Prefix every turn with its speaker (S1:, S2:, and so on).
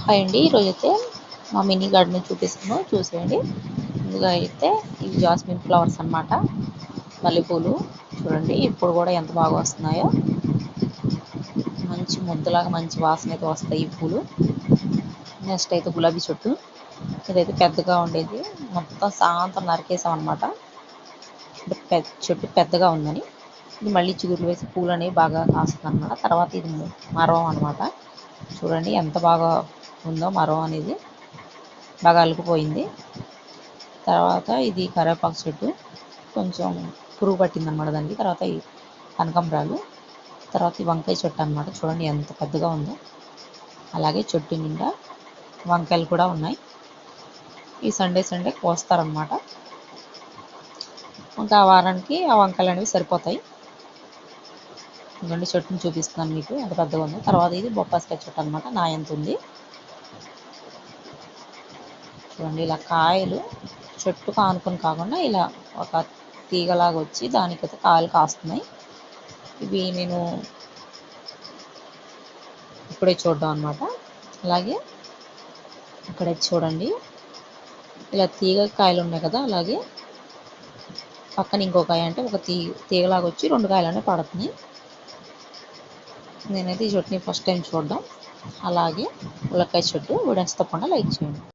S1: Hi అండి, ఈరోజైతే మా మినీ గార్డెన్ చూపిస్తాను, చూసేయండి. ముందుగా అయితే ఇవి జాస్మిన్ ఫ్లవర్స్ అన్నమాట, మల్లెపూలు. చూడండి ఇప్పుడు కూడా ఎంత బాగా వస్తున్నాయో, మంచి ముద్దలాగా మంచి వాసన అయితే వస్తాయి ఈ పూలు. నెక్స్ట్ అయితే గులాబీ చెట్టు, ఇదైతే పెద్దగా ఉండేది, మొత్తం సాయంత్రం నరికేసాం అనమాట. చెట్టు పెద్దగా ఉందని ఇది మళ్ళీ చిగుర్లు వేసి పూలు అనేవి బాగా కాస్తుంది అనమాట. తర్వాత ఇది మరం అనమాట. చూడండి ఎంత బాగా ఉందో, మరం అనేది బాగా అలుకుపోయింది. తర్వాత ఇది కరివేపాకు చెట్టు, కొంచెం పురుగు పట్టింది అనమాట దానికి. తర్వాత ఈ కనకాంబరాలు, తర్వాత ఈ వంకాయ చెట్టు అనమాట. చూడండి ఎంత పెద్దగా ఉందో. అలాగే చెట్టు నిండా వంకాయలు కూడా ఉన్నాయి. ఈ సండే కోస్తారనమాట. ఇంకా ఆ వారానికి ఆ వంకాయలు అనేవి సరిపోతాయి. ఇదండి చెట్టుని చూపిస్తున్నాను మీకు ఎంత పెద్దగా ఉందో. తర్వాత ఇది బొప్పాస్కాయ చెట్టు అనమాట, నా ఎంత ఉంది చూడండి. ఇలా కాయలు చెట్టు కానుకొని కాకుండా ఇలా ఒక తీగలాగా వచ్చి దానికైతే కాయలు కాస్తున్నాయి. ఇవి నేను ఇప్పుడే చూడడం అనమాట. అలాగే ఇక్కడ చూడండి, ఇలా తీగ కాయలు ఉన్నాయి కదా, అలాగే పక్కన ఇంకో కాయ, అంటే ఒక తీగలాగా వచ్చి 2 కాయలు అనేవి పడుతున్నాయి. నేనైతే ఈ చెట్టుని ఫస్ట్ టైం చూడడం. అలాగే ములక్కాయ చెట్టు, వీడియోస్ తప్పకుండా లైక్ చేయండి.